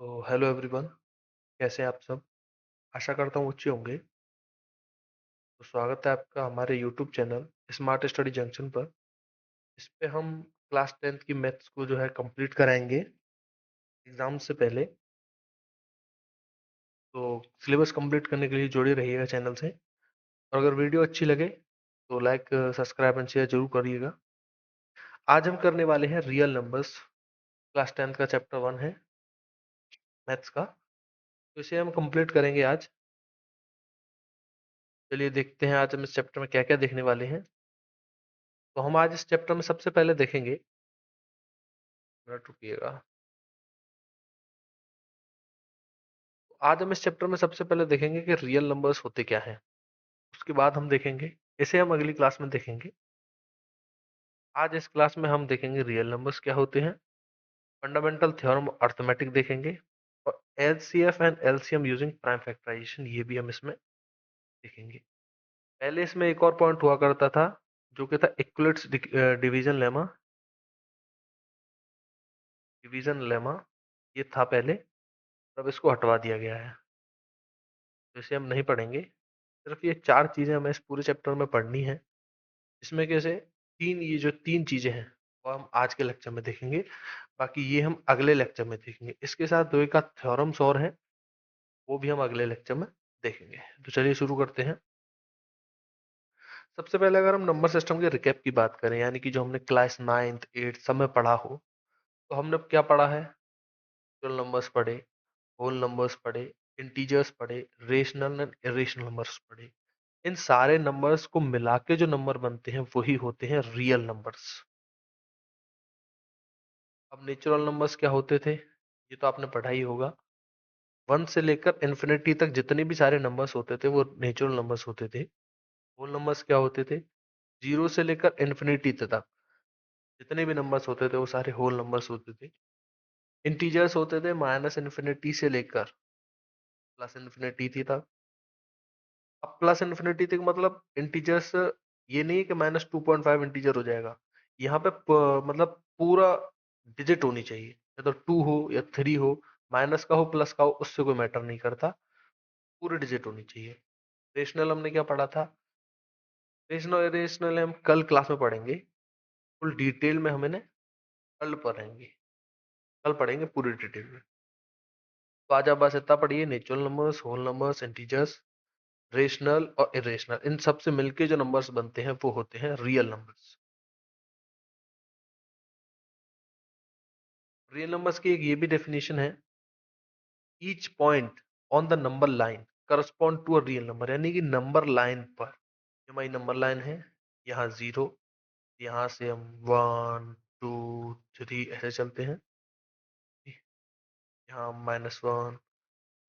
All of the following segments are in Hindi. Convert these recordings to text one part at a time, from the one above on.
तो हेलो एवरीवन। कैसे हैं आप सब? आशा करता हूँ अच्छे होंगे। तो स्वागत है आपका हमारे YouTube channel smart study junction पर। इस पे हम क्लास 10th की मैथ्स को जो है कंप्लीट कराएंगे एग्जाम से पहले। तो सिलेबस कंप्लीट करने के लिए जुड़े रहिएगा चैनल से। और अगर वीडियो अच्छी लगे तो लाइक सब्सक्राइब एंड शेयर जरूर करिएगा। आज हम करने वाले हैं रियल नंबर्स। क्लास 10th का चैप्टर 1 है मैथ्स का। तो इसे हम कंप्लीट करेंगे आज। चलिए देखते हैं आज हम इस चैप्टर में क्या क्या देखने वाले हैं। तो हम आज इस चैप्टर में सबसे पहले देखेंगे, मिनट रुकिएगा। आज हम इस चैप्टर में सबसे पहले देखेंगे कि रियल नंबर्स होते क्या हैं। उसके बाद हम देखेंगे, इसे हम अगली क्लास में देखेंगे। आज इस क्लास में हम देखेंगे रियल नंबर्स क्या होते हैं, फंडामेंटल थ्योरम अर्थमेटिक देखेंगे, और HCF and LCM using prime factorisation ये भी हम इसमें देखेंगे। पहले इसमें एक और पॉइंट हुआ करता था जो कि था इक्वलिट्स डिवीजन लेमा। डिवीजन लेमा ये था पहले, तब इसको हटवा दिया गया है, तो इसे हम नहीं पढ़ेंगे। सिर्फ ये चार चीजें हमें इस पूरे चैप्टर में पढ़नी है। इसमें कैसे ये जो तीन चीजें हैं वो हम आज के लेक्चर में देखेंगे, बाकी ये हम अगले लेक्चर में देखेंगे। इसके साथ दो एक आध थ्योरम्स और हैं, वो भी हम अगले लेक्चर में देखेंगे। तो चलिए शुरू करते हैं। सबसे पहले अगर हम नंबर सिस्टम के रिकैप की बात करें, यानी कि जो हमने क्लास 9th 8th सब में पढ़ा हो, तो हमने अब क्या पढ़ा है? रियल नंबर्स पढ़े, होल नंबर्स पढ़े, इंटीजर्स पढ़े, रेशनल एंड इरेशनल नंबर्स पढ़े। इन सारे नंबर्स को मिला के जो नंबर बनते हैं वही होते हैं रियल नंबर्स। अब नेचुरल नंबर्स क्या होते थे, ये तो आपने पढ़ा ही होगा। 1 से लेकर इन्फिनिटी तक जितने भी सारे नंबर्स होते थे वो नेचुरल नंबर्स होते थे। होल नंबर्स क्या होते थे? 0 से लेकर इन्फिनिटी तक जितने भी नंबर्स होते थे वो सारे होल नंबर्स होते थे। इंटीजर्स होते थे माइनस इन्फिनिटी से लेकर प्लस इन्फिनिटी थी तक। अब प्लस इन्फिनिटी तक मतलब इंटीजर्स ये नहीं है कि -2.5 इंटीजर हो जाएगा। यहाँ पे मतलब पूरा डिजिट होनी चाहिए, या तो 2 हो या 3 हो, माइनस का हो प्लस का हो उससे कोई मैटर नहीं करता, पूरे डिजिट होनी चाहिए। रेशनल हमने क्या पढ़ा था? रेशनल रेशनल हम कल क्लास में पढ़ेंगे, फुल डिटेल में हमें कल पढ़ेंगे। कल पढ़ेंगे पूरी डिटेल में। तो आज आप बस इतना पढ़िए, natural numbers, whole numbers, integers, rational और इरेशनल, इन सब से मिलके जो नंबर्स बनते हैं वो होते हैं रियल नंबर्स। रियल नंबर्स की एक ये भी डेफिनेशन है, each point on the number line correspond to a real number, यानी कि नंबर लाइन पर, ये हमारी नंबर लाइन है, यहाँ 0, यहाँ से हम 1 2 3 ऐसे चलते हैं, यहाँ -1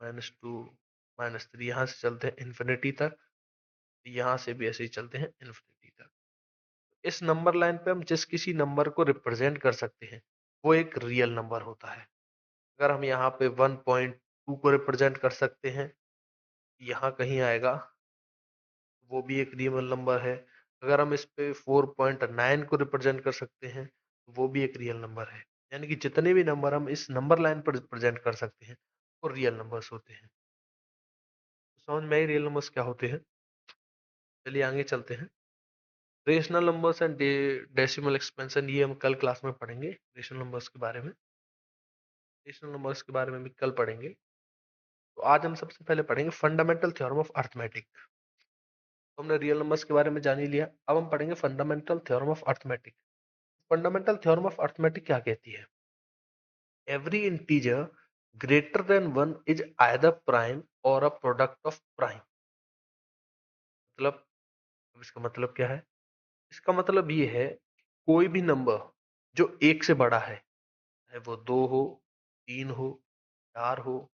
-2 -3 यहाँ से चलते हैं इन्फिनिटी तक, यहाँ से भी ऐसे ही चलते हैं इन्फिनिटी तक। इस नंबर लाइन पे हम जिस किसी नंबर को रिप्रेजेंट कर सकते हैं वो एक रियल नंबर होता है। अगर हम यहाँ पे 1.2 को रिप्रेजेंट कर सकते हैं, यहाँ कहीं आएगा, वो भी एक रियल नंबर है। अगर हम इस पे 4.9 को रिप्रेजेंट कर सकते हैं, वो भी एक रियल नंबर है। यानी कि जितने भी नंबर हम इस नंबर लाइन पर रिप्रेजेंट कर सकते हैं वो रियल नंबर्स होते हैं। तो समझ में आई रियल नंबर्स क्या होते हैं? चलिए आगे चलते हैं। Rational numbers and decimal expansion ये हम कल क्लास में पढ़ेंगे। रेशनल नंबर्स के बारे में, रेशनल नंबर्स के बारे में भी कल पढ़ेंगे। तो आज हम सबसे पहले पढ़ेंगे फंडामेंटल थ्योरम ऑफ अर्थमेटिक। तो हमने रियल नंबर्स के बारे में जान ही लिया, अब हम पढ़ेंगे fundamental theorem of arithmetic. Fundamental theorem of arithmetic क्या कहती है? Every integer greater than 1 is either prime और अ प्रोडक्ट ऑफ प्राइम। मतलब, अब इसका मतलब क्या है? इसका मतलब ये है, कोई भी नंबर जो एक से बड़ा है, चाहे वो 2 हो, 3 हो, 4 हो,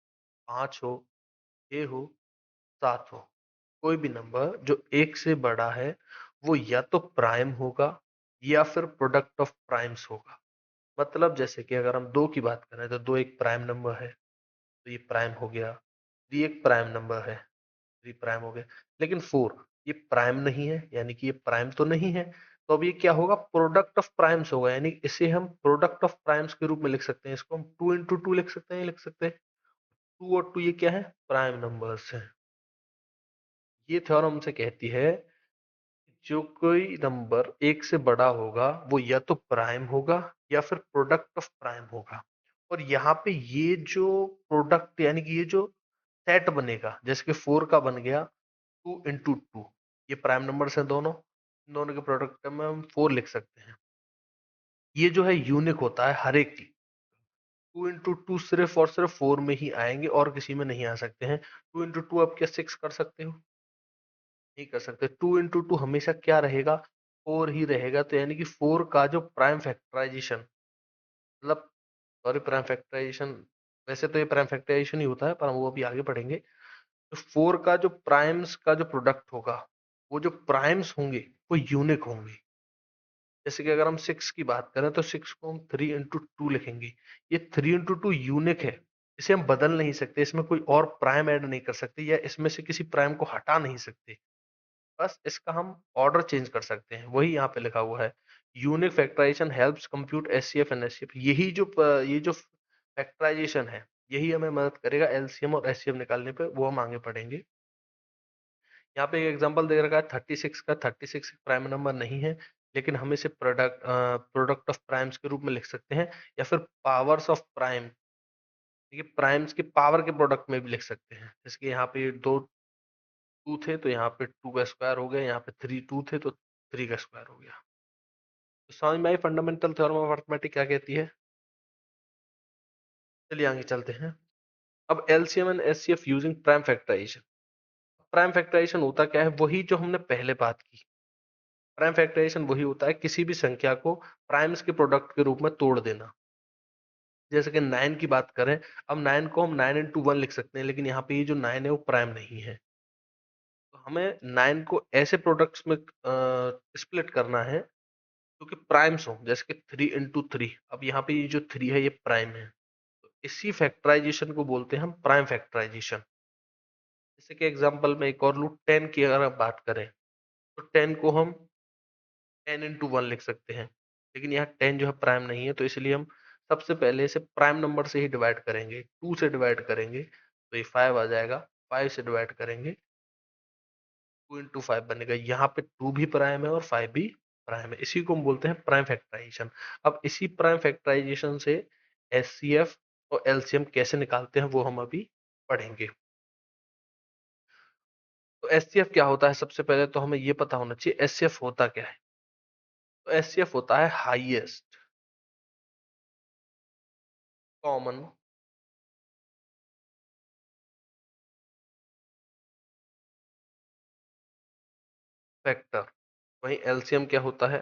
5 हो, 6 हो, 7 हो, कोई भी नंबर जो एक से बड़ा है वो या तो प्राइम होगा या फिर प्रोडक्ट ऑफ प्राइम्स होगा। मतलब जैसे कि अगर हम 2 की बात करें तो 2 एक प्राइम नंबर है, तो ये प्राइम हो गया। 3 एक प्राइम नंबर है, 3 प्राइम हो गया। लेकिन 4 ये प्राइम नहीं है, यानी कि ये प्राइम तो नहीं है, तो अब ये क्या होगा, प्रोडक्ट ऑफ प्राइम्स होगा, यानी इसे हम प्रोडक्ट ऑफ प्राइम्स के रूप में लिख सकते हैं। इसको हम 2 into 2 लिख सकते हैं, लिख सकते हैं 2 और 2 ये क्या है, प्राइम नंबर्स है। ये थ्योरम हमसे कहती है जो कोई नंबर एक से बड़ा होगा वो या तो प्राइम होगा या फिर प्रोडक्ट ऑफ प्राइम होगा। और यहाँ पे ये जो प्रोडक्ट यानी कि ये जो सेट बनेगा, जैसे कि 4 का बन गया 2 into 2, ये प्राइम नंबर्स हैं दोनों, इन दोनों के प्रोडक्ट में हम 4 लिख सकते हैं। ये जो है यूनिक होता है हर एक की। 2 into 2 सिर्फ और सिर्फ 4 में ही आएंगे और किसी में नहीं आ सकते हैं। 2 into 2 आप क्या 6 कर सकते हो, नहीं कर सकते। 2 into 2 हमेशा क्या रहेगा, 4 ही रहेगा। तो यानी कि 4 का जो प्राइम फैक्टराइजेशन, मतलब सॉरी प्राइम फैक्टराइजेशन, वैसे तो ये प्राइम फैक्टराइजेशन ही होता है पर हम वो अभी आगे पढ़ेंगे। तो 4 का जो प्राइम्स का जो प्रोडक्ट होगा, वो जो प्राइम्स होंगे वो यूनिक होंगे। जैसे कि अगर हम 6 की बात करें तो 6 को हम 3 into 2 लिखेंगे। ये 3 into 2 यूनिक है, इसे हम बदल नहीं सकते, इसमें कोई और प्राइम ऐड नहीं कर सकते या इसमें से किसी प्राइम को हटा नहीं सकते। बस इसका हम ऑर्डर चेंज कर सकते हैं, वही यहाँ पे लिखा हुआ है। Unique factorisation helps compute HCF and HCF. ये जो फैक्टराइजेशन है, यही हमें मदद करेगा एलसीएम और एचसीएफ निकालने पे, वो हम आगे पढ़ेंगे। यहाँ पे एक एग्जांपल दे रखा है 36 का। 36 प्राइम नंबर नहीं है, लेकिन हम इसे प्रोडक्ट ऑफ प्राइम्स के रूप में लिख सकते हैं, या फिर पावर्स ऑफ प्राइम, ये प्राइम्स के पावर के प्रोडक्ट में भी लिख सकते हैं। जैसे कि यहाँ पे दो 2 थे तो यहाँ पे 2 का स्क्वायर हो गया, यहाँ पे 2 थे तो 3 का स्क्वायर हो गया। तो समझ में आई फंडामेंटल थ्योरम ऑफ अरिथमेटिक क्या कहती है। चलिए आगे चलते हैं। अब LCM and HCF using prime factorisation. Prime factorisation होता क्या है, वही जो हमने पहले बात की। प्राइम फैक्टराइजेशन वही होता है किसी भी संख्या को प्राइम्स के प्रोडक्ट के रूप में तोड़ देना। जैसे कि 9 की बात करें, अब 9 को हम 9 into 1 लिख सकते हैं, लेकिन यहाँ पे ये जो 9 है वो प्राइम नहीं है। तो हमें 9 को ऐसे प्रोडक्ट्स में स्प्लिट करना है जो कि प्राइम्स हो, जैसे कि 3 into 3। अब यहाँ पे ये जो 3 है ये प्राइम है, तो इसी फैक्टराइजेशन को बोलते हैं हम प्राइम फैक्टराइजेशन। जैसे कि एग्जांपल में एक और लूँ, 10 की अगर आप बात करें तो 10 को हम 10 into 1 लिख सकते हैं, लेकिन यहाँ 10 जो है प्राइम नहीं है, तो इसलिए हम सबसे पहले इसे प्राइम नंबर से ही डिवाइड करेंगे। 2 से डिवाइड करेंगे तो ये 5 आ जाएगा, 5 से डिवाइड करेंगे 2 into 5 बनेगा। यहाँ पे 2 भी प्राइम है और 5 भी प्राइम है, इसी को हम बोलते हैं प्राइम फैक्टराइजेशन। अब इसी प्राइम फैक्टराइजेशन से एचसीएफ और एलसीएम कैसे निकालते हैं वो हम अभी पढ़ेंगे। तो एचसीएफ क्या होता है, सबसे पहले तो हमें ये पता होना चाहिए एचसीएफ होता क्या है। तो एचसीएफ होता है हाईएस्ट कॉमन फैक्टर। वहीं एलसीएम क्या होता है,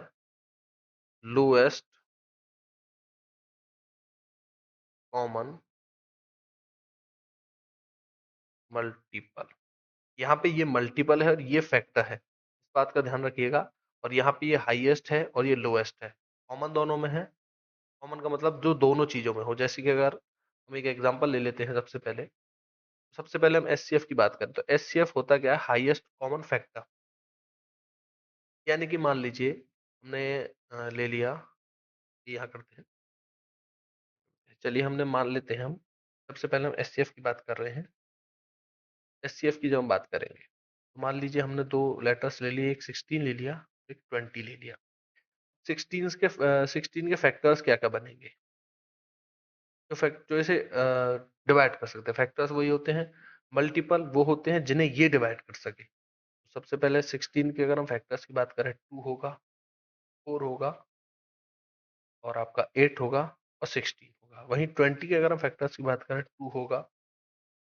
लोएस्ट कॉमन मल्टीपल। यहाँ पे ये मल्टीपल है और ये फैक्टर है, इस बात का ध्यान रखिएगा। और यहाँ पे ये हाईएस्ट है और ये लोएस्ट है, कॉमन दोनों में है। कॉमन का मतलब जो दोनों चीजों में हो। जैसे कि अगर हम एक एग्जांपल ले लेते हैं, सबसे पहले हम एचसीएफ की बात करें तो एचसीएफ होता क्या है, हाईएस्ट कॉमन फैक्टर। यानी कि मान लीजिए हमने ले लिया, यहाँ करते हैं, चलिए हमने मान लेते हैं, हम सबसे पहले हम एचसीएफ की बात कर रहे हैं। एचसीएफ की जब हम बात करेंगे तो मान लीजिए हमने दो लेटर्स ले लिए, एक 16 ले लिया, एक 20 ले लिया। 16 के फैक्टर्स क्या क्या बनेंगे, जो इसे डिवाइड कर सकते हैं। फैक्टर्स वही होते हैं, मल्टीपल वो होते हैं जिन्हें ये डिवाइड कर सके। सबसे पहले 16 के अगर हम फैक्टर्स की बात करें, 2 होगा, 4 होगा और आपका 8 होगा और 16 होगा। वहीं 20 के अगर हम फैक्टर्स की बात करें, 2 होगा,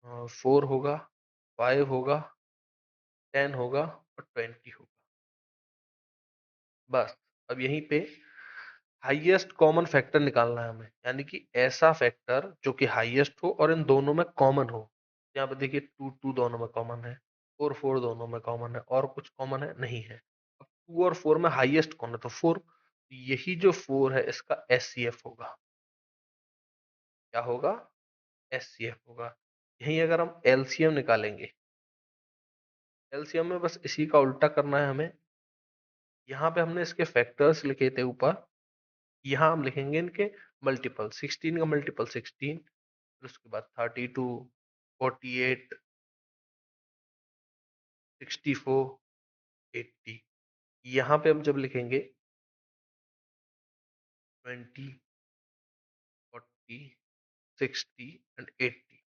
4 होगा, 5 होगा, 10 होगा और 20 होगा। बस अब यहीं पे हाईएस्ट कॉमन फैक्टर निकालना है हमें, यानी कि ऐसा फैक्टर जो कि हाईएस्ट हो और इन दोनों में कॉमन हो। यहाँ पे देखिए 2 दोनों में कॉमन है, 4 दोनों में कॉमन है, और कुछ कॉमन है नहीं है। अब 2 और 4 में हाईएस्ट कौन है, तो 4। यही जो 4 है इसका एचसीएफ होगा। क्या होगा, एचसीएफ होगा। यही अगर हम एलसीएम निकालेंगे, एलसीएम में बस इसी का उल्टा करना है हमें। यहाँ पे हमने इसके फैक्टर्स लिखे थे ऊपर, यहाँ हम लिखेंगे इनके मल्टीपल। 16 का मल्टीपल 16, फिर उसके बाद 32, 48, 64, 80। यहाँ पे हम जब लिखेंगे 20, 40, 60 एंड 80।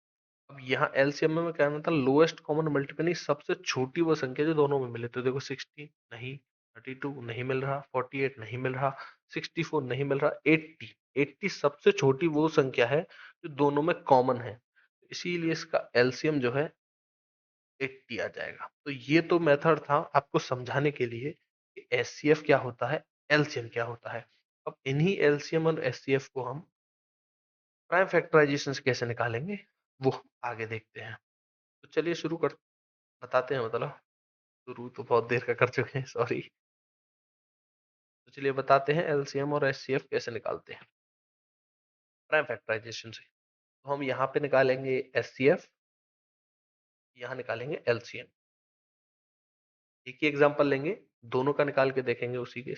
अब यहाँ एलसीएम में मैं कहना था लोएस्ट कॉमन मल्टीपल नहीं, सबसे छोटी वो संख्या जो दोनों में मिले। तो देखो 60 नहीं, 32 नहीं मिल रहा, 48 नहीं मिल रहा, 64 नहीं मिल रहा, 80, 80 सबसे छोटी वो संख्या है जो दोनों में कॉमन है, इसीलिए इसका एलसीएम जो है 80 आ जाएगा। तो ये तो मेथड था आपको समझाने के लिए कि एचसीएफ क्या होता है, एलसीएम क्या होता है। अब इन्हीं एलसीएम और एचसीएफ को हम प्राइम फैक्टराइजेशन से कैसे निकालेंगे वो आगे देखते हैं। तो चलिए शुरू कर बताते हैं, मतलब शुरू तो बहुत देर का कर चुके हैं, सॉरी। तो चलिए बताते हैं एलसीएम और एचसीएफ कैसे निकालते हैं प्राइम फैक्टराइजेशन से। तो हम यहाँ पे निकालेंगे एचसीएफ, यहाँ निकालेंगे एलसीएम। एक ही एग्जांपल लेंगे, दोनों का निकाल के देखेंगे उसी के।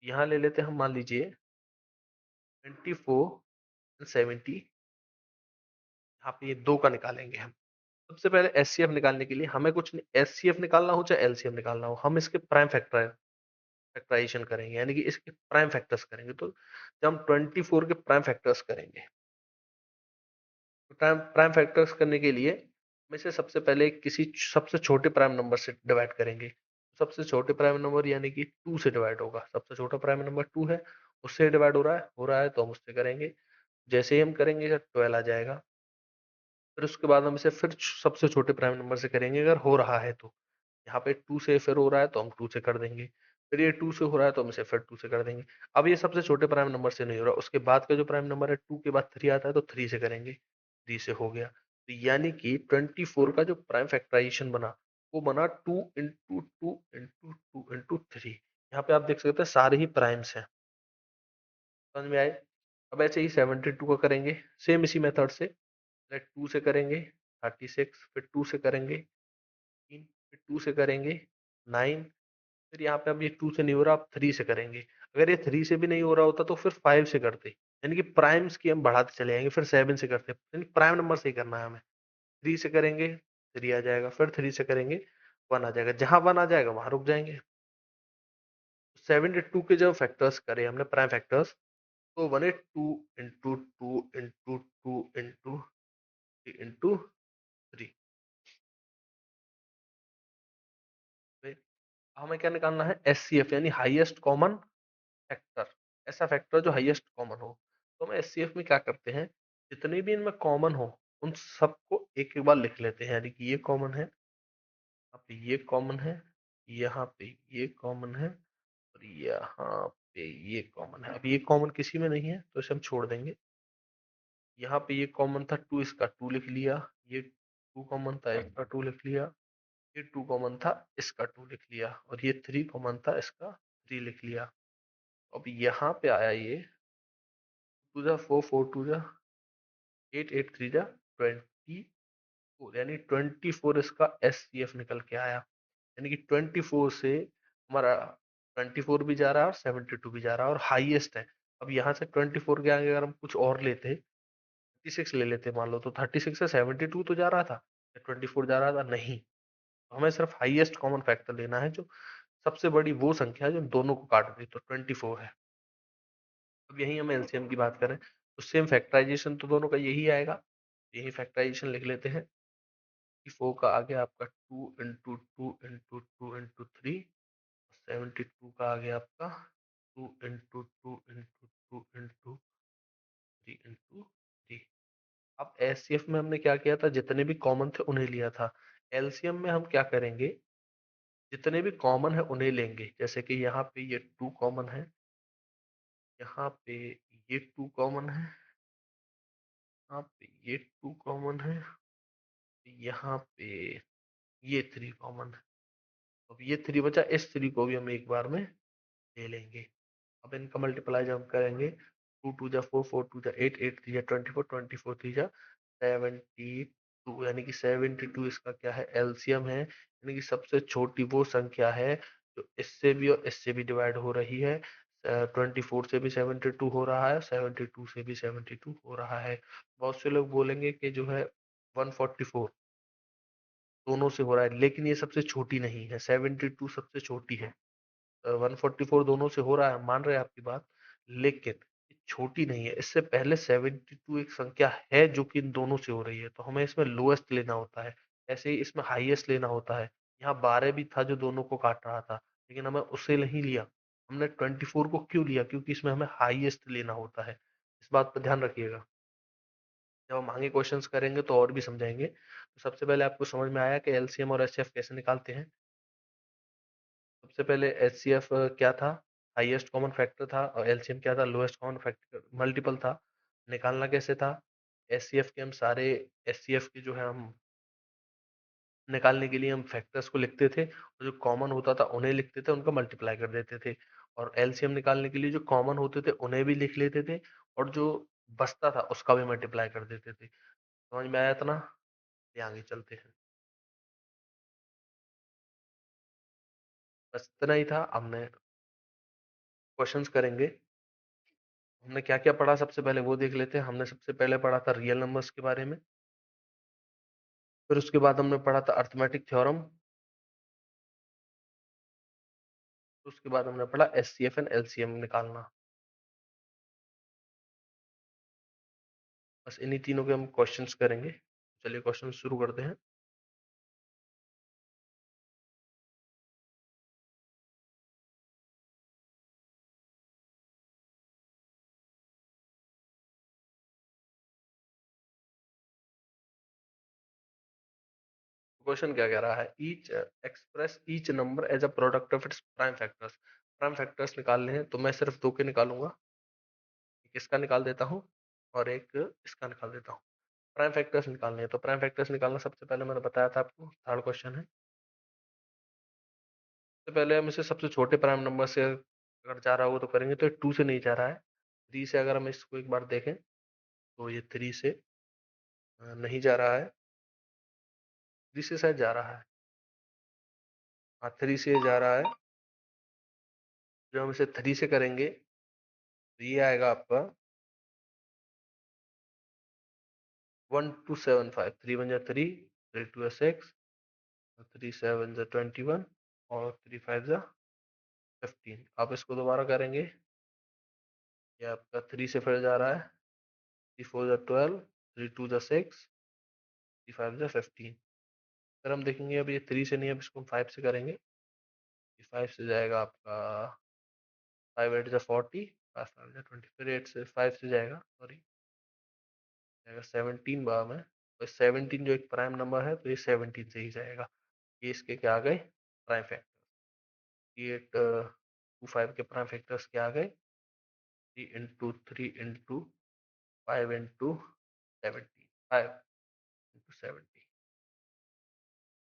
यहाँ ले लेते हैं हम, मान लीजिए 24 70, यहाँ पे ये दो का निकालेंगे हम। सबसे पहले एचसीएफ निकालने के लिए हमें कुछ नहीं, एचसीएफ निकालना हो चाहे एलसीएम निकालना हो, हम इसके प्राइम फैक्टराइजेशन करेंगे, यानी कि इसके प्राइम फैक्टर्स करेंगे। तो जब हम 24 के प्राइम फैक्टर्स करेंगे, तो प्राइम फैक्टर्स करने के लिए में से सबसे पहले किसी सबसे छोटे प्राइम नंबर से डिवाइड करेंगे। सबसे छोटे प्राइम नंबर यानी कि 2 से डिवाइड होगा, सबसे छोटा प्राइम नंबर 2 है, उससे डिवाइड हो रहा है तो हम उससे करेंगे। जैसे ही हम करेंगे 12 आ जाएगा। फिर उसके बाद हम इसे फिर सबसे छोटे प्राइम नंबर से करेंगे, अगर हो रहा है तो। यहाँ पे 2 से फिर हो रहा है तो हम 2 से कर देंगे, फिर ये 2 से हो रहा है तो हम इसे फिर 2 से कर देंगे। अब ये सबसे छोटे प्राइम नंबर से नहीं हो रहा, उसके बाद का जो प्राइम नंबर है 2 के बाद 3 आता है तो 3 से करेंगे, 3 से हो गया। तो यानी कि 24 का जो प्राइम फैक्टराइजेशन बना वो बना 2 इंटू 2 इंटू 2 इंटू 3। यहाँ पे आप देख सकते हैं सारे ही प्राइम्स हैं, समझ में आए। अब ऐसे ही 72 का करेंगे सेम इसी मेथड से, पहले 2 से करेंगे 36, फिर 2 से करेंगे 3, फिर 2 से करेंगे 9, फिर यहाँ पे अब ये 2 से नहीं हो रहा, आप 3 से करेंगे। अगर ये 3 से भी नहीं हो रहा होता तो फिर 5 से करते, यानी कि प्राइम्स की हम बढ़ाते चले जाएंगे, फिर 7 से करते, यानी प्राइम नंबर से ही करना है हमें। 3 से करेंगे 3 आ जाएगा, फिर 3 से करेंगे 1 आ जाएगा, जहां 1 आ जाएगा वहां रुक जाएंगे। 72 के जब फैक्टर्स करे हमने प्राइम फैक्टर्स, तो बने 2 इंटू 2 इंटू 2 इंटू 3 इंटू 3। हमें क्या निकालना है, एचसीएफ यानी हाईएस्ट कॉमन फैक्टर, ऐसा फैक्टर जो हाईएस्ट कॉमन हो। तो हम एचसीएफ में क्या करते हैं, जितने भी इनमें कॉमन हो उन सबको एक एक बार लिख लेते हैं, यानी कि ये कॉमन है, यहाँ पे ये कॉमन है, यहाँ पे ये कॉमन है, और यहाँ पे ये कॉमन है। अब ये कॉमन किसी में नहीं है तो इसे हम छोड़ देंगे। यहाँ पे ये कॉमन था 2, इसका 2 लिख लिया, ये 2 कॉमन था इसका 2 लिख लिया, ये 2 कॉमन था इसका 2 लिख लिया, और ये 3 कॉमन था इसका 3 लिख लिया। अब यहाँ पे आया ये 2 जा 4, 4 2 जा 8, 8 3 जा 24, यानी 24 इसका एचसीएफ निकल के आया। यानी कि 24 से हमारा 24 भी जा रहा है और 72 भी जा रहा है, और हाईएस्ट है। अब यहाँ से 24 के आगे अगर हम कुछ और लेते, 36 ले लेते मान लो, तो 36 से 72 तो जा रहा था, 24 जा रहा था नहीं। तो हमें सिर्फ हाईएस्ट कॉमन फैक्टर लेना है, जो सबसे बड़ी वो संख्या है जो दोनों को काट दी, तो 24 है। अब यही हम एलसीएम की बात करें तो सेम फैक्टराइजेशन तो दोनों का यही आएगा, यही फैक्टराइजेशन लिख लेते हैं कि 4 का आ गया आपका 2 इंटू 2 इंटू 2 इंटू 3, 72 का आ गया आपका 2 इंटू 2 इंटू 2 इंटू 3 इंटू 3। अब एचसीएफ में हमने क्या किया था, जितने भी कॉमन थे उन्हें लिया था। एलसीएम में हम क्या करेंगे, जितने भी कॉमन है उन्हें लेंगे। जैसे कि यहाँ पे ये 2 कॉमन है, यहाँ पे ये 2 कॉमन है, यहाँ पे ये 2 कॉमन है, यहाँ पे ये 3 कॉमन है। अब ये 3 बचा, इस 3 को भी हम एक बार में ले लेंगे। अब इनका मल्टीप्लाई जब हम करेंगे, 2 2 जा 4, 4 2 जा 8, 8 3 जा 24, 24 3 जा 72, यानी कि 72 इसका क्या है, एलसीएम है, यानी कि सबसे छोटी वो संख्या है जो इससे भी और इससे भी डिवाइड हो रही है। 24 से भी 72 हो रहा है, 72 से भी 72 हो रहा है। बहुत से लोग बोलेंगे कि जो है 144 दोनों से हो रहा है, लेकिन ये सबसे छोटी नहीं है, 72 सबसे छोटी है। 144 दोनों से हो रहा है, मान रहे हैं आपकी बात, लेकिन छोटी नहीं है। इससे पहले 72 एक संख्या है जो कि इन दोनों से हो रही है, तो हमें इसमें लोएस्ट लेना होता है। ऐसे ही इसमें हाईएस्ट लेना होता है। यहाँ 12 भी था जो दोनों को काट रहा था, लेकिन हमें उसे नहीं लिया। हमने 24 को क्यों लिया? क्योंकि इसमें हमें हाईएस्ट लेना होता है। इस बात पर ध्यान रखिएगा। जब हम आगे क्वेश्चंस करेंगे तो और भी समझाएंगे। तो सबसे पहले आपको समझ में आया कि एलसीएम और एचसीएफ कैसे निकालते हैं। सबसे पहले एचसीएफ क्या था? हाईएस्ट कॉमन फैक्टर था। और एलसीएम क्या था? लोएस्ट कॉमन फैक्टर मल्टीपल था। निकालना कैसे था? एचसीएफ के हम सारे एचसीएफ के जो है हम निकालने के लिए हम फैक्टर्स को लिखते थे, और जो कॉमन होता था उन्हें लिखते थे, उनका मल्टीप्लाई कर देते थे। और एलसीएम निकालने के लिए जो कॉमन होते थे उन्हें भी लिख लेते थे, और जो बचता था उसका भी मल्टीप्लाई कर देते थे। समझ में आया इतना? ये आगे चलते हैं। बस इतना ही था। हमने क्वेश्चंस करेंगे। हमने क्या क्या पढ़ा सबसे पहले वो देख लेते हैं। हमने सबसे पहले पढ़ा था रियल नंबर्स के बारे में। फिर उसके बाद हमने पढ़ा था अर्थमेटिक थ्योरम। उसके बाद हमने पढ़ा एचसीएफ एंड एलसीएम निकालना। बस इन्हीं तीनों के हम क्वेश्चंस करेंगे। चलिए क्वेश्चन शुरू करते हैं। क्वेश्चन क्या कह रहा है? Each express each number as a product of its prime factors. Prime factors निकालने हैं, तो मैं सिर्फ दो के निकालूंगा। एक इसका निकाल देता हूँ और एक इसका निकाल देता हूँ। प्राइम फैक्टर्स निकालने हैं, तो प्राइम फैक्टर्स निकालना सबसे पहले मैंने बताया था आपको, थर्ड क्वेश्चन है। सबसे पहले हम इसे सबसे छोटे प्राइम नंबर से अगर जा रहा हो तो करेंगे, तो 2 से नहीं जा रहा है। 3 से अगर हम इसको एक बार देखें तो ये 3 से नहीं जा रहा है। 3 से शायद जा रहा है। हाँ, 3 से जा रहा है। जब हम इसे 3 से करेंगे तो ये आएगा आपका 1275। 3 वन जा 3, 3 टू जा 6, 3 7 जा 21, और 3 5 जा 15। आप इसको दोबारा करेंगे, ये आपका 3 से फिर जा रहा है। 3 4 जा 12, 3 2 जा 6, 3 5 जा 15। फिर हम देखेंगे अब ये 3 से नहीं, अब इसको हम 5 से करेंगे। 5 से जाएगा आपका 5 8 जा 40, 5 5 जा 20। फिर 8 से 5 से जाएगा, सॉरी, जाएगा 17 बार में। तो 17 जो एक प्राइम नंबर है, तो ये 17 से ही जाएगा। ये इसके क्या आ गए? Prime factor. 8 टू 5 के प्राइम फैक्टर्स क्या आ गए? 3 into 3 into 5 into 70, 5 into 70।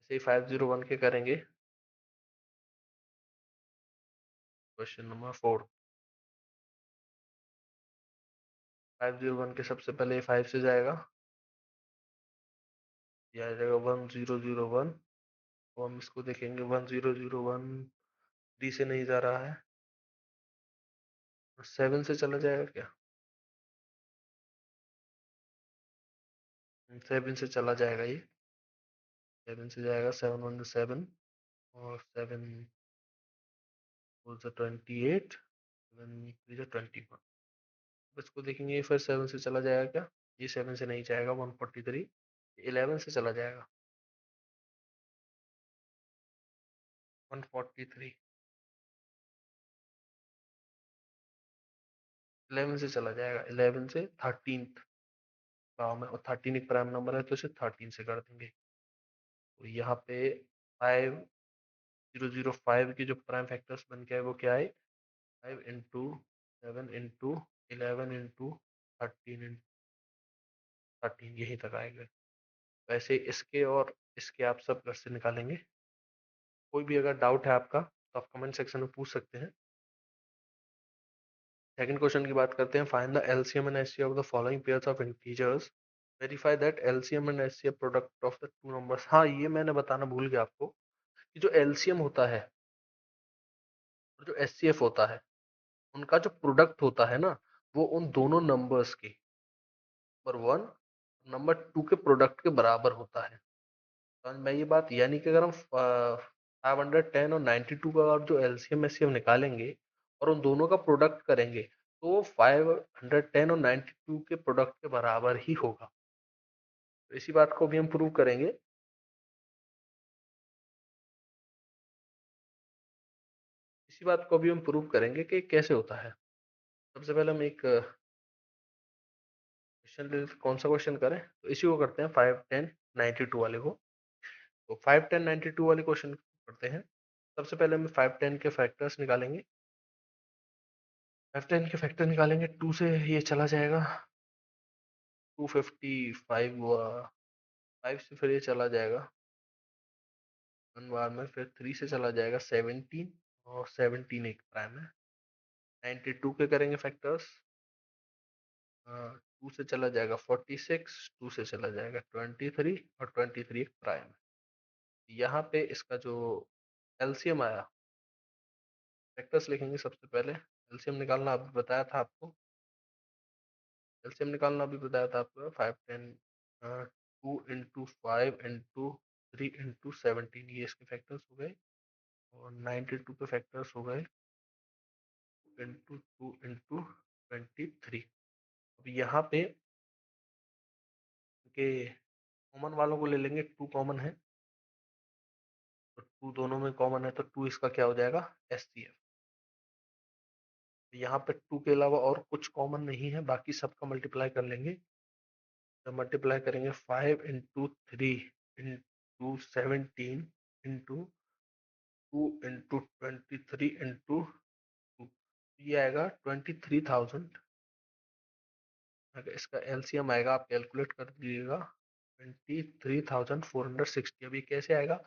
ऐसे ही 501 के करेंगे। Question number 4। 501 के सबसे पहले 5 से जाएगा, ये आ जाएगा 1001। तो हम इसको देखेंगे 1001 डी से नहीं जा रहा है। 7 से चला जाएगा क्या? 7 से चला जाएगा ये। 7 से जाएगा, 7 1 7, और 7 4 28, 7 3 21। इसको देखेंगे फिर 7 से चला जाएगा क्या? ये 7 से नहीं जाएगा, 143। 11 से चला जाएगा, 143। 11 से चला जाएगा, 11 से 13 गाँव में, और 13 एक प्राइम नंबर है तो इसे 13 से कर देंगे। तो यहाँ पे 5005 की जो प्राइम फैक्टर्स बन के आए वो क्या है? 5 इंटू 7 इंटू 11 इंटू 13 इंटू 13, यहीं तक आएगा। वैसे इसके और इसके आप सब घर से निकालेंगे। कोई भी अगर डाउट है आपका तो आप कमेंट सेक्शन में पूछ सकते हैं। सेकंड क्वेश्चन की बात करते हैं। Find the LCM and HCF of the following pairs of integers. Verify that LCM and HCF product of the two numbers. हाँ, ये मैंने बताना भूल गया आपको कि जो एलसीएम होता है और जो एचसीएफ होता है उनका जो प्रोडक्ट होता है ना, वो उन दोनों नंबर्स के नंबर 1 नंबर 2 के प्रोडक्ट के बराबर होता है। समझ में ये बात? यानी कि अगर हम 510 और 92 का आप जो एलसीएम एचसीएफ निकालेंगे और उन दोनों का प्रोडक्ट करेंगे तो 510 और 92 के प्रोडक्ट के बराबर ही होगा। तो इसी बात को भी हम प्रूव करेंगे। इसी बात को भी हम प्रूव करेंगे कि कैसे होता है। सबसे पहले हम एक क्वेश्चन, कौन सा क्वेश्चन करें, तो इसी को करते हैं 510 92 वाले को। तो 510 92 वाले क्वेश्चन करते हैं। सबसे पहले हम 510 के फैक्टर्स निकालेंगे। 510 के फैक्टर निकालेंगे, 2 से ये चला जाएगा 255, 5 से फिर ये चला जाएगा 1 बार में, फिर 3 से चला जाएगा 17 और 17 एक प्राइम है। 92 के करेंगे फैक्टर्स, 2 से चला जाएगा 46, 2 से चला जाएगा 23 और 23 एक प्राइम है। यहाँ पे इसका जो एलसीएम आया, फैक्टर्स लिखेंगे सबसे पहले। एलसीएम निकालना अभी बताया था आपको, एलसीएम निकालना अभी बताया था आपको। 510 2 इंटू 5 इंटू 3 इंटू 17, ये इसके फैक्टर्स हो गए। और 92 के फैक्टर्स हो गए इंटू 2 इंटू 23। अब यहाँ पे के कॉमन वालों को ले लेंगे, 2 कॉमन है तो 2 दोनों में कॉमन है, तो 2 इसका क्या हो जाएगा, एचसीएफ। यहाँ पे 2 के अलावा और कुछ कॉमन नहीं है, बाकी सबका मल्टीप्लाई कर लेंगे। तो मल्टीप्लाई करेंगे 5 into 3 into 17 into 2 into 23 into 2, ये आएगा 23,000। अगर इसका एलसीएम आएगा, आप कैलकुलेट कर दीजिएगा, 23,460। अभी कैसे आएगा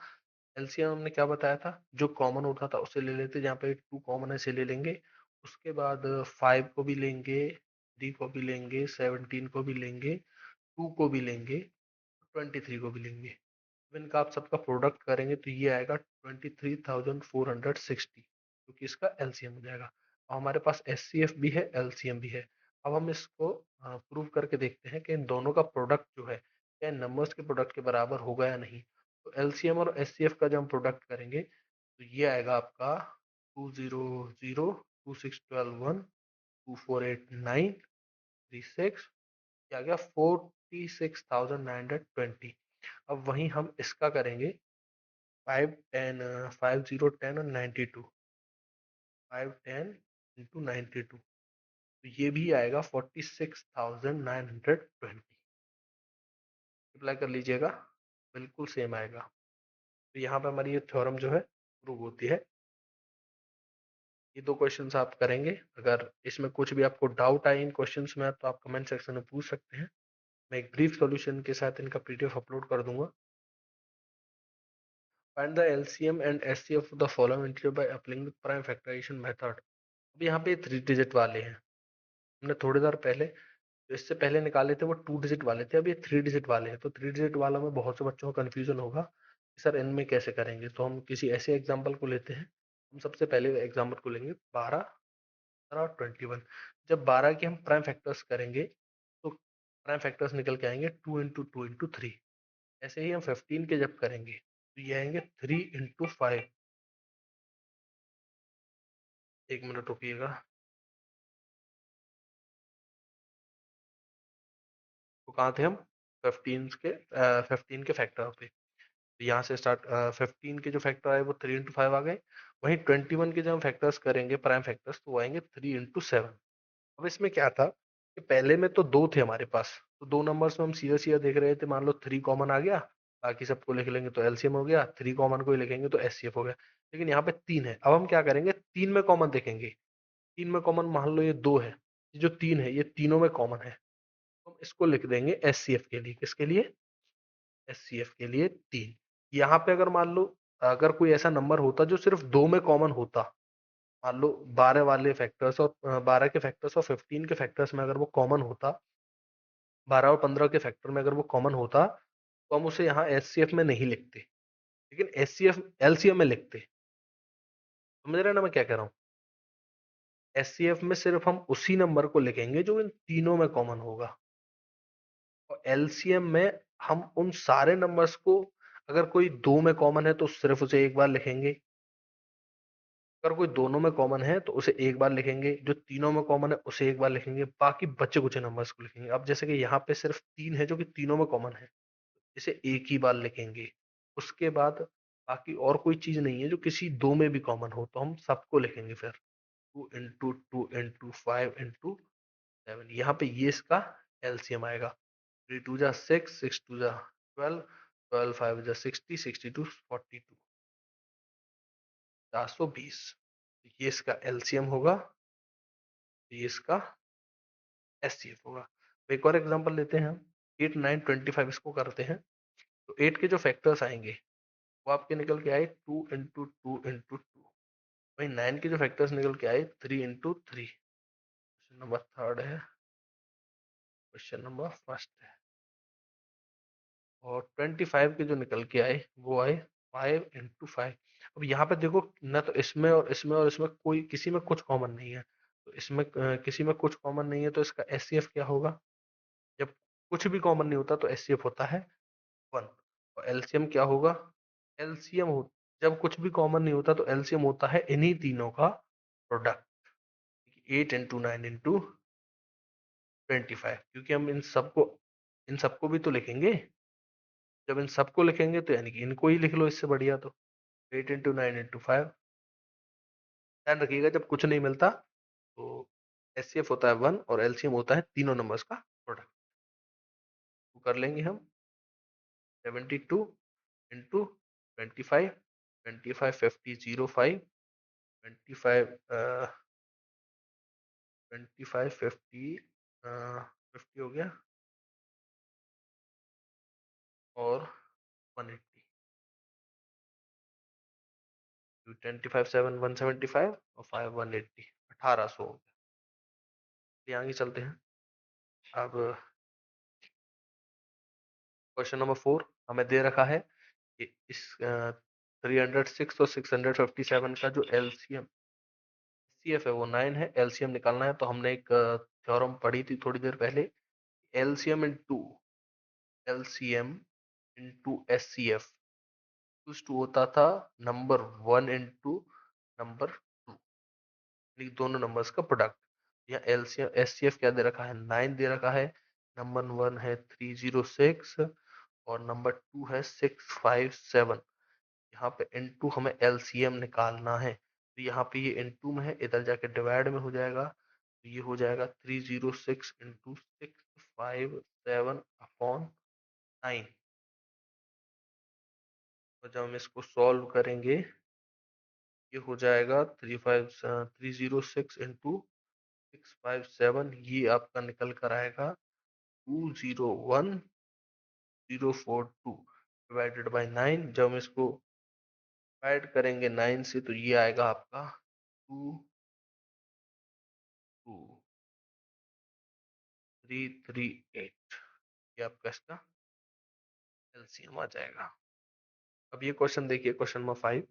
एलसीएम, हमने क्या बताया था, जो कॉमन होता था उसे ले लेते, जहाँ पे 2 कॉमन है इसे ले लेंगे। उसके बाद 5 को भी लेंगे, 3 को भी लेंगे, 17 को भी लेंगे, 2 को भी लेंगे, 23 को भी लेंगे। तो इनका आप सबका प्रोडक्ट करेंगे तो ये आएगा 23,460, क्योंकि इसका एलसीएम हो जाएगा। और हमारे पास एचसीएफ भी है, एलसीएम भी है। अब हम इसको प्रूव करके देखते हैं कि इन दोनों का प्रोडक्ट जो है क्या नंबर्स के प्रोडक्ट के बराबर होगा या नहीं। तो एलसीएम और एचसीएफ का जब हम प्रोडक्ट करेंगे तो ये आएगा आपका 200, 2612 1, 248936, क्या गया 46,920। अब वहीं हम इसका करेंगे 510, 5010 और 92, 510 इंटू 92, तो ये भी आएगा 46,920। अप्लाई कर लीजिएगा, बिल्कुल सेम आएगा। तो यहाँ पे हमारी ये थ्योरम जो है प्रूव होती है। ये 2 क्वेश्चंस आप करेंगे। अगर इसमें कुछ भी आपको डाउट आए इन क्वेश्चंस में तो आप कमेंट सेक्शन में पूछ सकते हैं, मैं एक ब्रीफ सॉल्यूशन के साथ इनका पीडीएफ अपलोड कर दूंगा। Find the LCM and HCF of the following integer by applying the prime factorisation method. अब यहाँ पे 3 डिजिट वाले हैं, हमने थोड़ी देर पहले जो इससे पहले निकाले थे वो 2 डिजिट वाले थे, अब ये 3 डिजिट वाले हैं। तो 3 डिजिट वालों में बहुत से बच्चों को कंफ्यूजन होगा कि सर इनमें कैसे करेंगे, तो हम किसी ऐसे एग्जांपल को लेते हैं। हम सबसे पहले एग्जांपल को लेंगे 12 और 21। जब 12 के हम प्राइम फैक्टर्स करेंगे तो प्राइम फैक्टर्स निकल के आएंगे 2 इंटू 2 इंटू 3। ऐसे ही हम 15 के जब करेंगे तो ये आएंगे 3 इंटू 5। एक मिनट रुकिएगा, तो कहाँ थे हम, 15 के फैक्टर पे। तो यहाँ से स्टार्ट, 15 के जो फैक्टर आए वो 3 इंटू 5 आ गए। वहीं 21 के जब हम फैक्टर्स करेंगे प्राइम फैक्टर्स तो वो आएंगे 3 इंटू 7। अब इसमें क्या था कि पहले में तो 2 थे हमारे पास, तो 2 नंबर्स में हम सीधा सीधा देख रहे थे, मान लो 3 कॉमन आ गया, बाकी सबको लिख लेंगे तो एलसीएम हो गया, 3 कॉमन को ही लिखेंगे तो एचसीएफ हो गया। लेकिन यहाँ पे 3 है, अब हम क्या करेंगे, 3 में कॉमन देखेंगे। 3 में कॉमन मान लो ये 2 है, ये जो 3 है ये तीनों में कॉमन है, तो हम इसको लिख देंगे एचसीएफ के लिए। किसके लिए, एचसीएफ के लिए 3। यहाँ पे अगर मान लो अगर कोई ऐसा नंबर होता जो सिर्फ 2 में कॉमन होता, मान लो 12 वाले फैक्टर्स और 12 के फैक्टर्स और 15 के फैक्टर्स में अगर वो कॉमन होता, 12 और 15 के फैक्टर में अगर वो कॉमन होता तो हम उसे यहाँ एचसीएफ में नहीं लिखते, लेकिन एचसीएफ एलसीएम में लिखते। समझ रहे हैं ना मैं क्या कह रहा हूँ। एचसीएफ में सिर्फ हम उसी नंबर को लिखेंगे जो इन तीनों में कॉमन होगा, और एलसीएम में हम उन सारे नंबर्स को, अगर कोई दो में कॉमन है तो सिर्फ उसे एक बार लिखेंगे, अगर कोई दोनों में कॉमन है तो उसे एक बार लिखेंगे, जो तीनों में कॉमन है उसे एक बार लिखेंगे, बाकी बचे कुछ नंबर्स को लिखेंगे। अब जैसे कि यहाँ पे सिर्फ 3 है जो कि तीनों में कॉमन है, इसे एक ही बार लिखेंगे। उसके बाद बाकी और कोई चीज नहीं है जो किसी दो में भी कॉमन हो, तो हम सबको लिखेंगे फिर 2 into 2 into 5 into 7, यहाँ पे ये इसका एलसीएम आएगा। 3 2 जा 6, 6 2 जा 12, 12 5 जा 60, 62 42, 420। ये इसका एलसीएम होगा, ये इसका एचसीएफ होगा। तो एक और एग्जांपल लेते हैं हम, 8 9 25 इसको करते हैं। तो 8 के जो फैक्टर्स आएंगे वो आपके निकल के आए 2 into 2 into 2। वही 9 के जो फैक्टर्स निकल के आए 3 into 3। क्वेश्चन नंबर थर्ड है, क्वेश्चन नंबर फर्स्ट है। और 25 के जो निकल के आए वो आए 5 into 5। अब यहाँ पे देखो ना, तो इसमें और इसमें और इसमें कोई किसी में कुछ कॉमन नहीं है, तो इसमें किसी में कुछ कॉमन नहीं है, तो इसका एचसीएफ क्या होगा? जब कुछ भी कॉमन नहीं होता तो एचसीएफ होता है 1। और एलसीएम क्या होगा? एलसीएम हो, जब कुछ भी कॉमन नहीं होता तो एलसीएम होता है इन्हीं तीनों का प्रोडक्ट, 8 into 9 into 25, क्योंकि हम इन सबको भी तो लिखेंगे। जब इन सबको लिखेंगे तो यानी कि इनको ही लिख लो, इससे बढ़िया तो 8 into 9 into 5। ध्यान रखिएगा जब कुछ नहीं मिलता तो एचसीएफ होता है 1 और एलसीएम होता है तीनों नंबर्स का प्रोडक्ट। तो कर लेंगे हम 72 into 25, 25 50 05, 25 25 50 50 हो गया, और 180, 25 7 175 और 5 180, 1800 हो गया। ये आगे चलते हैं। अब क्वेश्चन नंबर 4 हमें दे रखा है कि इस 306 और 657 का जो एलसीएम सीएफ है वो 9 है, एलसीएम निकालना है। तो हमने एक थ्योरम पढ़ी थी थोड़ी देर पहले, LCM into HCF used to होता था नंबर 1 इंटू नंबर 2, दोनों नंबर्स का प्रोडक्ट। यहाँ एलसीएम एचसीएफ क्या दे रखा है? 9 दे रखा है, नंबर 1 है 306 और नंबर 2 है 657। यहाँ पे इनटू हमें एलसीएम निकालना है, तो यहाँ पे ये इनटू में है, इधर जाके डिवाइड में हो जाएगा, तो ये हो जाएगा 306 into 657/9। और जब हम इसको सॉल्व करेंगे ये हो जाएगा 306 into 657, ये आपका निकल कर आएगा 201042 डिवाइडेड बाई 9। जब हम इसको डिवाइड करेंगे 9 से तो ये आएगा आपका 22338। ये आपका इसका एलसीएम आ जाएगा। अब ये क्वेश्चन देखिए, question number 5,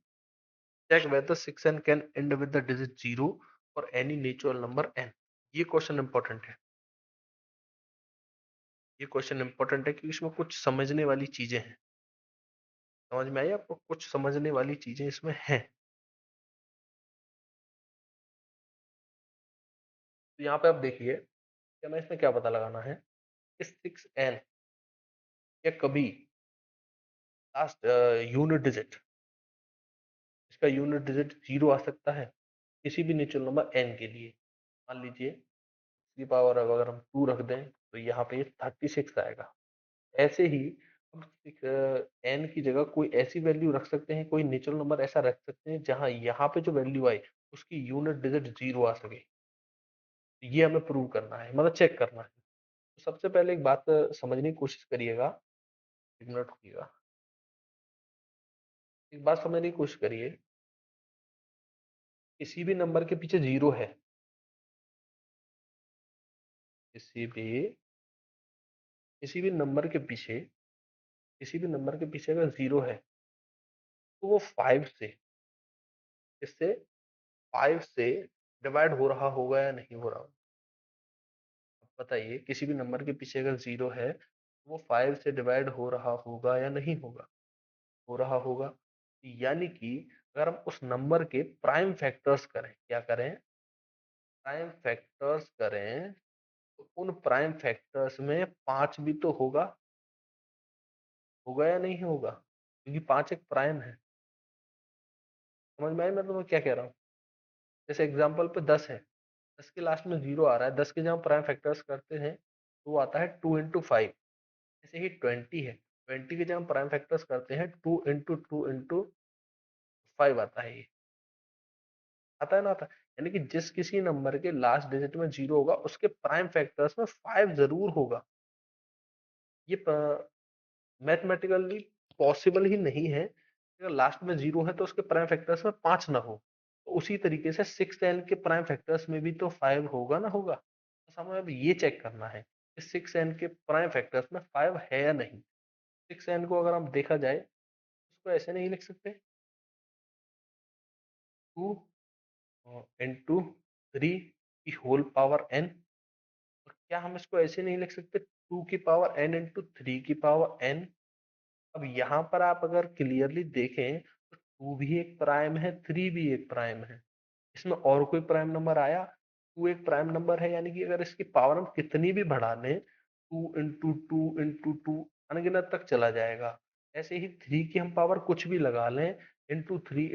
check whether 6n can end with the digit 0 और एनी नेचुरल नंबर n। ये क्वेश्चन इंपॉर्टेंट है, ये क्वेश्चन इंपॉर्टेंट है क्योंकि इसमें कुछ समझने वाली चीजें हैं। समझ में आई आपको? कुछ समझने वाली चीजें इसमें हैं। तो यहाँ पे आप देखिए कि हमें इसमें क्या पता लगाना है कि 6n या कभी लास्ट यूनिट डिजिट, इसका यूनिट डिजिट 0 आ सकता है किसी भी नेचुरल नंबर n के लिए। मान लीजिए इसकी पावर अगर हम 2 रख दें तो यहाँ पे 36 आएगा। ऐसे ही हम n की जगह कोई ऐसी वैल्यू रख सकते हैं, कोई नेचुरल नंबर ऐसा रख सकते हैं जहां यहाँ पे जो वैल्यू आए उसकी यूनिट डिजिट 0 आ सके। ये हमें प्रूव करना है, मतलब चेक करना है। तो सबसे पहले एक बात समझने की कोशिश करिएगा, एक मिनट रुकिएगा, एक बात समझने की कोशिश करिए, किसी भी नंबर के पीछे 0 है, किसी भी किसी भी नंबर के पीछे किसी भी नंबर के पीछे अगर 0 है तो वो 5 से, इससे 5 से डिवाइड हो रहा होगा या नहीं हो रहा होगा? अब बताइए, किसी भी नंबर के पीछे अगर 0 है, वो 5 से डिवाइड हो रहा होगा या नहीं होगा? हो रहा होगा। यानी कि अगर हम उस नंबर के प्राइम फैक्टर्स करें, क्या करें? प्राइम फैक्टर्स करें, तो उन प्राइम फैक्टर्स में 5 भी तो होगा। होगा या नहीं होगा? क्योंकि 5 एक प्राइम है। समझ में आई मैं तुम्हें क्या कह रहा हूँ? जैसे एग्जांपल पे 10 है, 10 के लास्ट में 0 आ रहा है, 10 के जब हम प्राइम फैक्टर्स करते हैं तो वो आता है 2 इंटू 5। ऐसे ही 20 है, 20 के जब हम प्राइम फैक्टर्स करते हैं 2 इंटू 2 इंटू 5 आता है। ये आता है ना? आता है। यानी कि जिस किसी नंबर के लास्ट डिजिट में 0 होगा, उसके प्राइम फैक्टर्स में 5 जरूर होगा। ये मैथमेटिकली पॉसिबल ही नहीं है। अगर लास्ट में 0 है तो उसके प्राइम फैक्टर्स में 5 ना हो। तो उसी तरीके से 6n के प्राइम फैक्टर्स में भी तो 5 होगा ना होगा। बस हमें अब ये चेक करना है कि 6n के प्राइम फैक्टर्स में 5 है या नहीं। 6n को अगर हम देखा जाए, उसको ऐसे नहीं लिख सकते, 2 इंटू 3 की होल पावर n। और क्या हम इसको ऐसे नहीं लिख सकते, 2 की पावर n इंटू 3 की पावर n? अब यहाँ पर आप अगर क्लियरली देखें तो 2 भी एक प्राइम है, 3 भी एक प्राइम है। इसमें और कोई प्राइम नंबर आया? 2 एक प्राइम नंबर है, यानी कि अगर इसकी पावर हम कितनी भी बढ़ा लें, 2 इंटू टू इंटू टू अनगिनत तक चला जाएगा। ऐसे ही 3 की हम पावर कुछ भी लगा लें, इंटू थ्री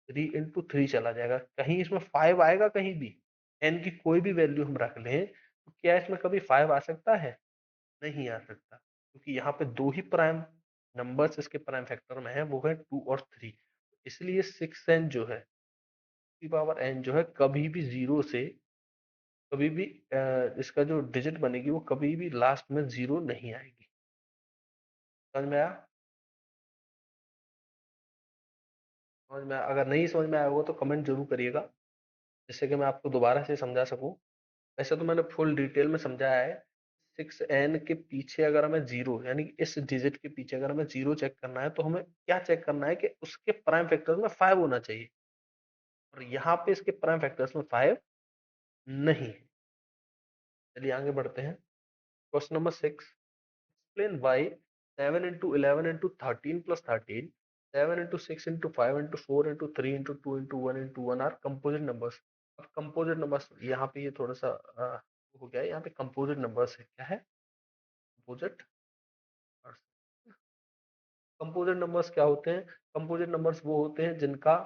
इंटू थ्री चला जाएगा। कहीं इसमें 5 आएगा? कहीं भी n की कोई भी वैल्यू हम रख लें तो क्या इसमें कभी 5 आ सकता है? नहीं आ सकता, क्योंकि यहाँ पे दो ही प्राइम नंबर्स इसके प्राइम फैक्टर में है, वो है 2 और 3। इसलिए 6n जो है, की पावर n जो है, कभी भी 0 से, कभी भी इसका जो डिजिट बनेगी वो कभी भी लास्ट में 0 नहीं आएगी। समझ में आया? समझ में आया? अगर नहीं समझ में आया होगा तो कमेंट जरूर करिएगा, जिससे कि मैं आपको दोबारा से समझा सकूं। वैसे तो मैंने फुल डिटेल में समझाया है। 6n के पीछे अगर हमें 0, यानी कि इस डिजिट के पीछे अगर हमें 0 चेक करना है, तो हमें क्या चेक करना है कि उसके प्राइम फैक्टर्स में 5 होना चाहिए। और यहाँ पे इसके प्राइम फैक्टर्स में 5 नहीं है। चलिए आगे बढ़ते हैं। Question number 6, explain why 7 into 11 into 13 plus 13, 7 into 6 into 5 into 4 into 3 into 2 into 1 are composite numbers. अब कंपोजिट नंबर्स, यहाँ पे ये थोड़ा सा हो गया है। यहाँ पे कंपोजिट नंबर्स है, क्या है? कंपोजिट। कंपोजिट नंबर्स क्या होते हैं? कंपोजिट नंबर्स वो होते हैं जिनका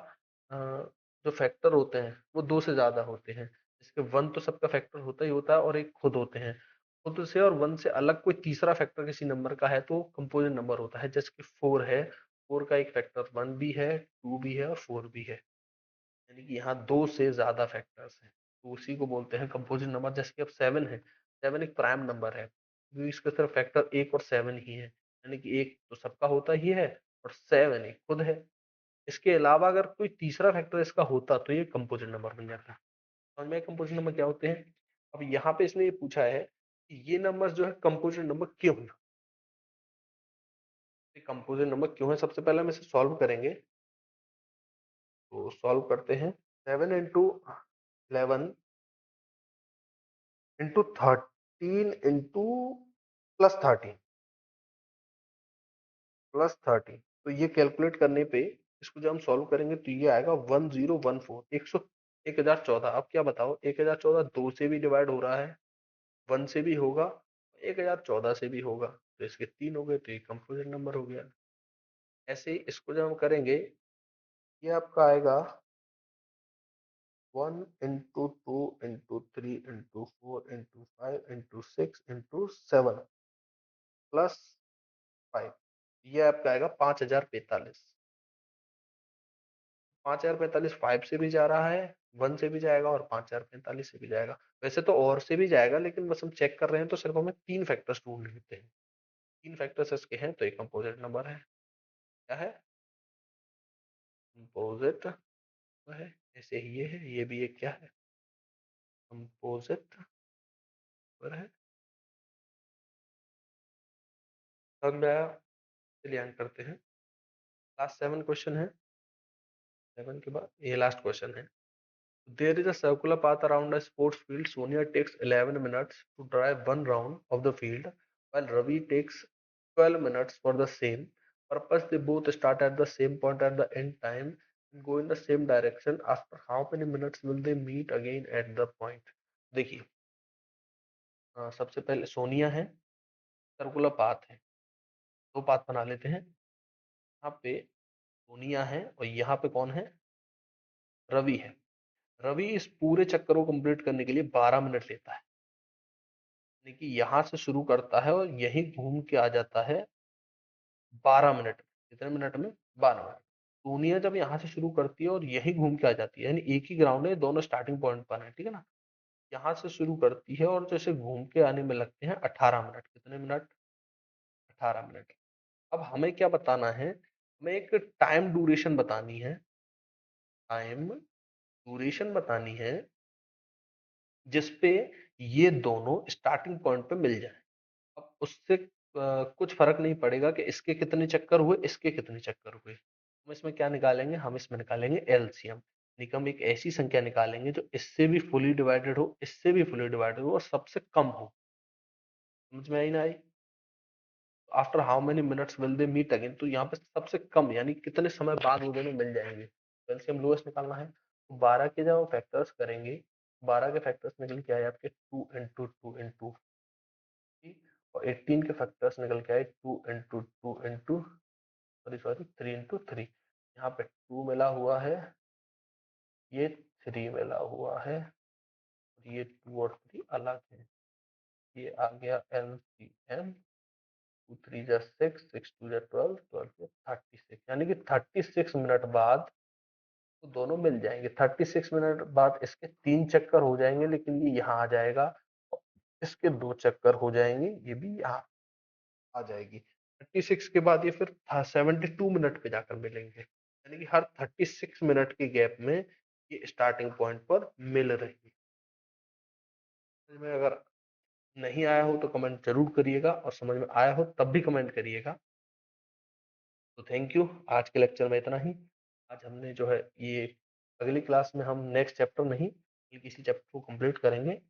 जो फैक्टर होते हैं वो दो से ज्यादा होते हैं। जिसके वन तो सबका फैक्टर होता ही होता है, और एक खुद होते हैं। खुद से और वन से अलग कोई तीसरा फैक्टर किसी नंबर का है तो कंपोजिट नंबर होता है। जैसे कि 4 है, 4 का एक फैक्टर 1 भी है, 2 भी है और 4 भी है। यानी कि यहाँ दो से ज्यादा फैक्टर्स हैं, तो उसी को बोलते हैं कंपोजिट नंबर। जैसे कि अब 7 है, 7 एक प्राइम नंबर है, क्योंकि इसका सिर्फ फैक्टर 1 और 7 ही है। यानी कि एक तो सबका होता ही है और 7 एक खुद है। इसके अलावा अगर कोई तीसरा फैक्टर इसका होता तो ये कंपोजिट नंबर बन जाता। समझ में कंपोजिट नंबर क्या होते हैं? अब यहाँ पे इसने ये पूछा है कि ये नंबर जो है कंपोजिट नंबर क्यों है। कंपोजिट नंबर क्यों है, सबसे पहले हम इसे सॉल्व करेंगे। तो सॉल्व करते हैं। 7 इंटू 11 इंटू 13 इंटू प्लस 13 तो ये कैलकुलेट करने पे, इसको जब हम सॉल्व करेंगे तो ये आएगा 1014, 1014। अब क्या बताओ, 1014 2 से भी डिवाइड हो रहा है, 1 से भी होगा, 1014 से भी होगा, तो इसके 3 हो गए, तो ये कंपोजिट नंबर हो गया। ऐसे ही इसको जब हम करेंगे, ये आपका आएगा 1 into 2 into 3 into 4 into 5 into 6 into 7 +5। ये आपका आएगा 5045। 5045 5 से भी जा रहा है, 1 से भी जाएगा और 5045 से भी जाएगा। वैसे तो और से भी जाएगा, लेकिन बस हम चेक कर रहे हैं तो सिर्फ हमें 3 फैक्टर्स ढूंढ लेते हैं। 3 फैक्टर्स इसके हैं, तो ये कंपोजिट नंबर है। क्या है? कंपोजिट है। ऐसे ही ये है, ये भी एक क्या है? कंपोजिट नंबर है। समझ में आया? चलिए आगे करते हैं। लास्ट 7 क्वेश्चन है। 7 के बाद ये लास्ट क्वेश्चन है। There is a circular path around a sports field. Sonia takes 11 minutes to drive one round of the field, while Ravi takes 12 minutes for the same purpose. They both start at the same point at the end time and go in the same direction. After how many minutes will they meet again at the point? देखिए, सबसे पहले सोनिया है, सर्कुलर पाथ है, दो पाथ बना लेते हैं। यहाँ पे सोनिया है और यहाँ पे कौन है? रवि है। रवि इस पूरे चक्कर को कंप्लीट करने के लिए 12 मिनट लेता है। यानी कि यहाँ से शुरू करता है और यहीं घूम के आ जाता है 12 मिनट। कितने मिनट में? 12 मिनट। सोनिया जब यहाँ से शुरू करती है और यहीं घूम के आ जाती है, यानी एक ही ग्राउंड है, दोनों स्टार्टिंग पॉइंट पर है, ठीक है ना? यहाँ से शुरू करती है और जैसे घूम के आने में लगते हैं 18 मिनट। कितने मिनट? 18 मिनट। अब हमें क्या बताना है? हमें एक टाइम ड्यूरेशन बतानी है। टाइम ड्यूरेशन बतानी है जिसपे ये दोनों स्टार्टिंग पॉइंट पे मिल जाए। अब उससे कुछ फर्क नहीं पड़ेगा कि इसके कितने चक्कर हुए, इसके कितने चक्कर हुए। हम इसमें क्या निकालेंगे? हम इसमें निकालेंगे एलसीएम। निकम एक ऐसी संख्या निकालेंगे जो इससे भी फुली डिवाइडेड हो, इससे भी फुली डिवाइडेड हो और सबसे कम हो। समझ में आई ना आई? After how many minutes will they meet again, तो यहाँ पे सबसे कम यानी कितने समय बाद वो दोनों मिल जाएंगे। एलसीएम लोएस्ट निकालना है तो 12 के जब फैक्टर्स करेंगे, 12 के फैक्टर्स निकल के आए आपके 2 into 2 into और 18 के फैक्टर्स निकल के आए 2 into 2 into सॉरी 3 into 3। यहाँ पे 2 मिला हुआ है, ये 3 मिला हुआ है, ये 2 और 3 अलग है। ये आ गया एलसीएम, 2 3 जा 6, 6 2 जा 12, 12 से 36, यानी कि 36 मिनट बाद तो दोनों मिल जाएंगे। 36 मिनट बाद इसके 3 चक्कर हो जाएंगे, लेकिन ये यहाँ आ जाएगा। इसके 2 चक्कर हो जाएंगे, ये भी यहाँ आ जाएगी। 36 के बाद ये फिर 72 मिनट पे जाकर मिलेंगे, यानी कि हर 36 मिनट के गैप में ये स्टार्टिंग पॉइंट पर मिल रही है। समझ में अगर नहीं आया हो तो कमेंट जरूर करिएगा, और समझ में आया हो तब भी कमेंट करिएगा। तो थैंक यू। आज के लेक्चर में इतना ही। आज हमने जो है ये, अगली क्लास में हम नेक्स्ट चैप्टर नहीं बल्कि इसी चैप्टर को कंप्लीट करेंगे।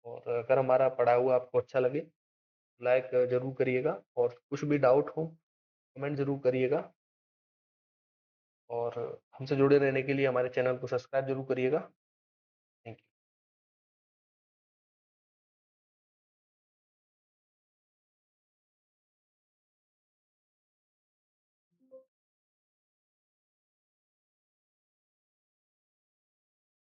और अगर हमारा पढ़ा हुआ आपको अच्छा लगे, लाइक जरूर करिएगा, और कुछ भी डाउट हो कमेंट जरूर करिएगा। और हमसे जुड़े रहने के लिए हमारे चैनल को सब्सक्राइब जरूर करिएगा।